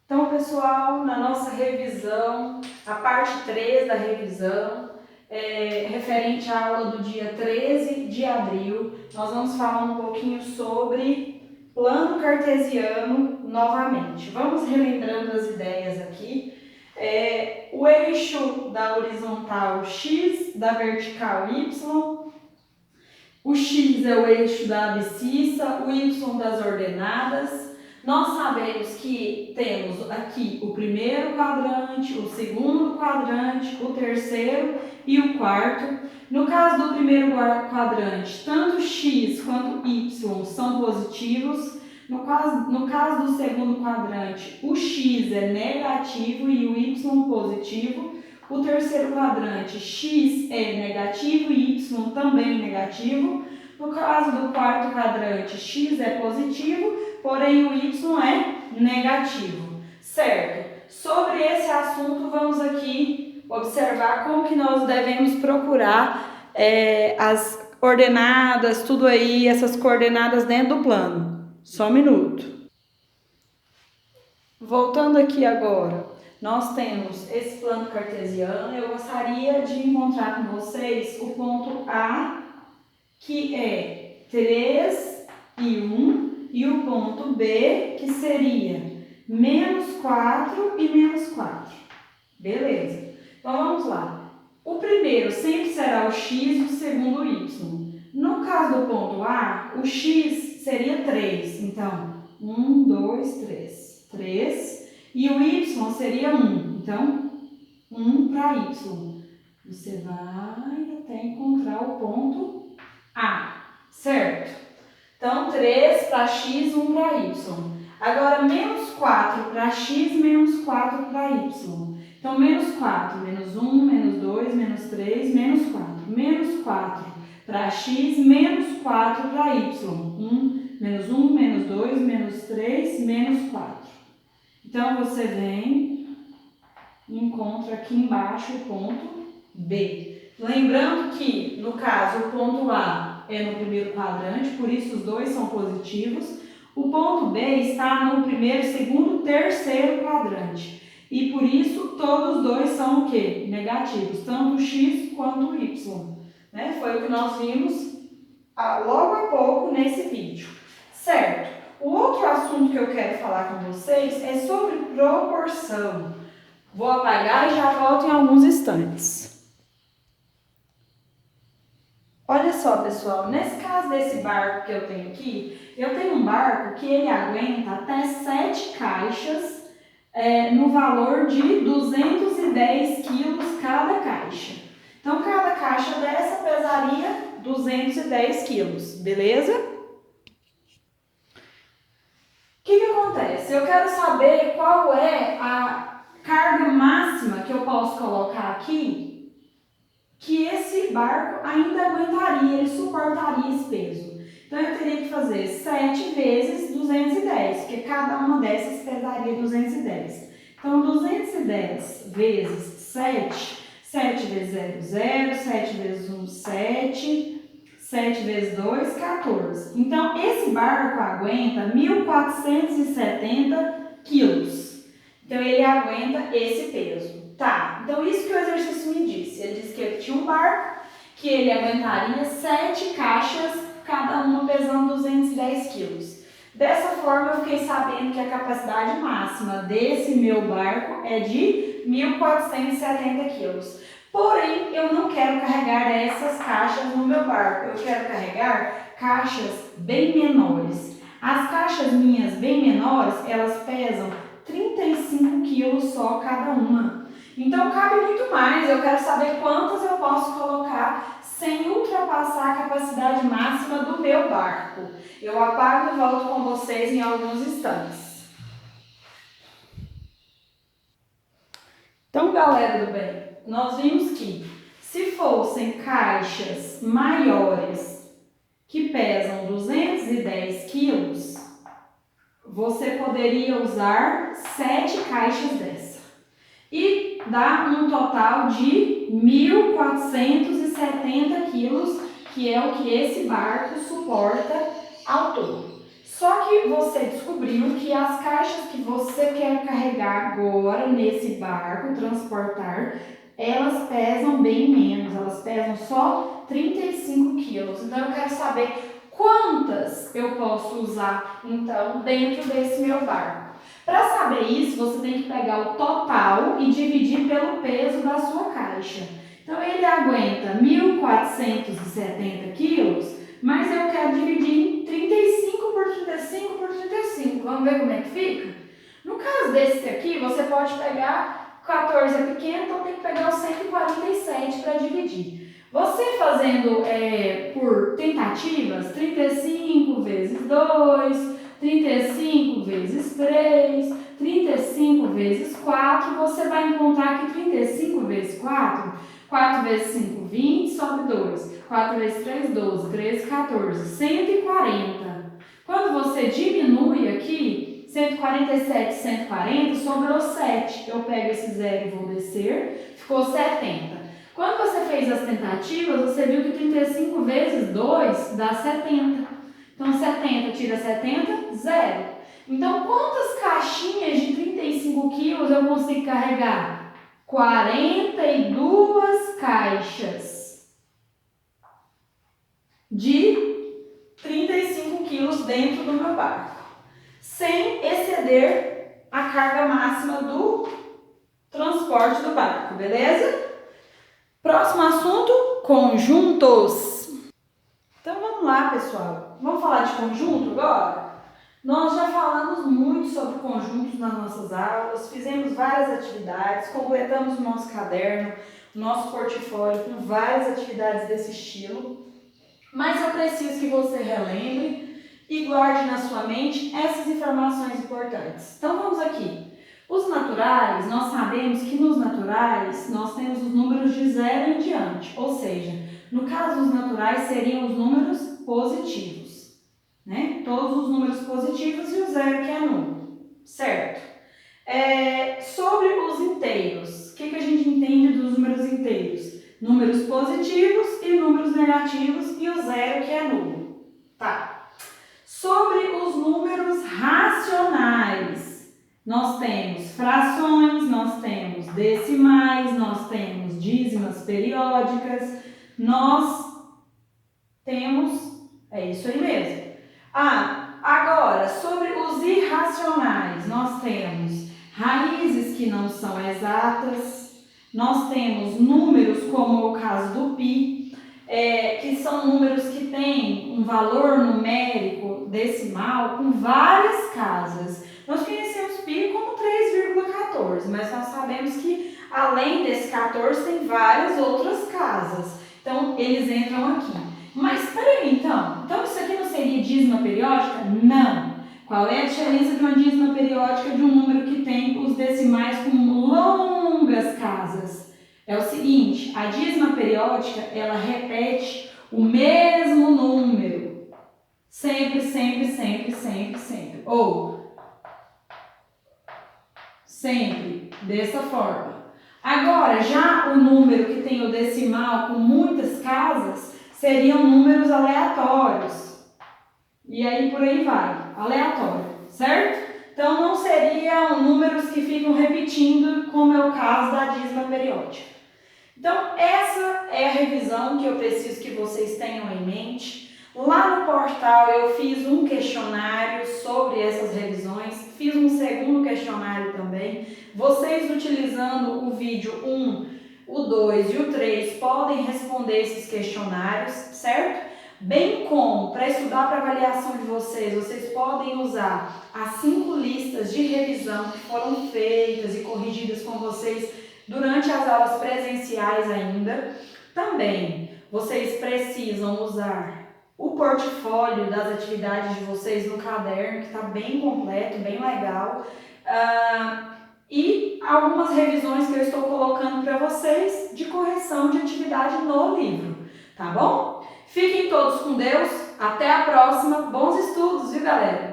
Então, pessoal, na nossa revisão, a parte 3 da revisão, referente à aula do dia 13 de abril, nós vamos falar um pouquinho sobre plano cartesiano novamente. Vamos relembrando as ideias aqui. O eixo da horizontal x, da vertical y, o x é o eixo da abscissa, o y das ordenadas. Nós sabemos que temos aqui o primeiro quadrante, o segundo quadrante, o terceiro e o quarto. No caso do primeiro quadrante, tanto x quanto y são positivos. No caso do segundo quadrante, o x é negativo e o y positivo. O terceiro quadrante, x é negativo e y também negativo. No caso do quarto quadrante, x é positivo, porém o y é negativo, certo? Sobre esse assunto, vamos aqui observar como que nós devemos procurar as ordenadas, tudo aí, essas coordenadas dentro do plano. Só um minuto. Voltando aqui agora, nós temos esse plano cartesiano. Eu gostaria de encontrar com vocês o ponto A, que é 3 e 1, e o ponto B, que seria menos 4 e menos 4. Beleza. Então, vamos lá. O primeiro sempre será o x e o segundo o y. No caso do ponto A, o x seria 3. Então, 1, 2, 3. 3. E o y seria 1. Então, 1 para y. Você vai até encontrar o ponto A, certo? Então, 3 para x, 1 para y. Agora, menos 4 para x, menos 4 para y. Então, menos 4, menos 1, menos 2, menos 3, menos 4. Menos 4 para x, menos 4 para y. 1, menos 2, menos 3, menos 4. Então, você vem e encontra aqui embaixo o ponto B. Lembrando que, no caso, o ponto A é no primeiro quadrante, por isso os dois são positivos. O ponto B está no primeiro, segundo, terceiro quadrante. E por isso todos os dois são o quê? Negativos, tanto o x quanto o y. Foi o que nós vimos logo há pouco nesse vídeo. Certo? O outro assunto que eu quero falar com vocês é sobre proporção. Vou apagar e já volto em alguns instantes. Olha só, pessoal, nesse caso desse barco que eu tenho aqui, eu tenho um barco que ele aguenta até 7 caixas no valor de 210 quilos cada caixa. Então, cada caixa dessa pesaria 210 quilos, beleza? O que acontece? Eu quero saber qual é a carga máxima que eu posso colocar aqui que esse barco ainda aguentaria, ele suportaria esse peso. Então, eu teria que fazer 7 vezes 210, porque cada uma dessas pesaria 210. Então, 210 vezes 7, 7 vezes 0, 0, 7 vezes 1, 7, 7 vezes 2, 14. Então, esse barco aguenta 1.470 quilos. Então, ele aguenta esse peso. Tá, então isso que o exercício me disse. Ele disse que ele tinha um barco, que ele aguentaria 7 caixas, cada uma pesando 210 quilos. Dessa forma, eu fiquei sabendo que a capacidade máxima desse meu barco é de 1.470 quilos. Porém, eu não quero carregar essas caixas no meu barco. Eu quero carregar caixas bem menores. As caixas minhas bem menores, elas pesam 35 quilos só cada uma. Então, cabe muito mais. Eu quero saber quantas eu posso colocar sem ultrapassar a capacidade máxima do meu barco. Eu apago e volto com vocês em alguns instantes. Então, galera do bem, nós vimos que se fossem caixas maiores que pesam 210 quilos, você poderia usar 7 caixas dessa. E dá um total de 1.470 quilos, que é o que esse barco suporta ao todo. Só que você descobriu que as caixas que você quer carregar agora nesse barco, transportar, elas pesam bem menos, elas pesam só 35 quilos. Então eu quero saber quantas eu posso usar então dentro desse meu barco. Para saber isso, você tem que pegar o total e dividir pelo peso da sua caixa. Então ele aguenta 1.470 quilos, mas eu quero dividir em 35 por 35 por 35. Vamos ver como é que fica? No caso desse aqui, você pode pegar 14 é pequeno, então tem que pegar o 147 para dividir. Você fazendo por tentativas, 35 vezes 2, 35 vezes 3, 35 vezes 4, você vai encontrar que 35 vezes 4, 4 vezes 5, 20, sobe 2. 4 vezes 3, 12, 13, 14, 140. Quando você diminui aqui, 147, 140, sobrou 7. Eu pego esse 0 e vou descer, ficou 70. Quando você fez as tentativas, você viu que 35 vezes 2 dá 70. Então, 70 tira 70, 0. Então, quantas caixinhas de 35 quilos eu consigo carregar? 42 caixas de 35 quilos dentro do meu barco, sem exceder a carga máxima do transporte do barco, beleza? Próximo assunto, conjuntos. Então vamos lá, pessoal. Vamos falar de conjunto agora? Nós já falamos muito sobre conjuntos nas nossas aulas, fizemos várias atividades, completamos o nosso caderno, o nosso portfólio com várias atividades desse estilo. Mas eu preciso que você relembre e guarde na sua mente essas informações importantes. Então vamos aqui. Os naturais, nós sabemos que nos naturais nós temos os números de 0 em diante, ou seja, no caso dos naturais seriam os números positivos, né? Todos os números positivos e o 0 que é nulo, certo? Sobre os inteiros, o que a gente entende dos números inteiros? Números positivos e números negativos e o 0 que é nulo, tá? Sobre os números racionais, nós temos frações, nós temos decimais, nós temos dízimas periódicas, nós temos, é isso aí mesmo. Agora, sobre os irracionais, nós temos raízes que não são exatas, nós temos números como o caso do pi, que são números que têm um valor numérico decimal com várias casas. Nós conhecemos pi como 3,14, mas nós sabemos que além desse 14 tem várias outras casas. Então, eles entram aqui. Mas peraí, então isso aqui não seria dízima periódica? Não. Qual é a diferença de uma dízima periódica de um número que tem os decimais com longas casas? É o seguinte, a dízima periódica, ela repete o mesmo número. Sempre, sempre, sempre, sempre, sempre. Ou sempre, dessa forma. Agora, já o número que tem o decimal com muitas casas, seriam números aleatórios. E aí por aí vai, aleatório, certo? Então não seriam números que ficam repetindo, como é o caso da dízima periódica. Então essa é a revisão que eu preciso que vocês tenham em mente. Lá no portal eu fiz um questionário sobre essas revisões, fiz um segundo questionário também. Vocês utilizando o vídeo 1, o 2 e o 3 podem responder esses questionários, certo? Bem como, para estudar para avaliação de vocês podem usar as 5 listas de revisão que foram feitas e corrigidas com vocês durante as aulas presenciais ainda. Também, vocês precisam usar o portfólio das atividades de vocês no caderno, que está bem completo, bem legal. E algumas revisões que eu estou colocando para vocês de correção de atividade no livro, tá bom? Fiquem todos com Deus, até a próxima, bons estudos, viu galera?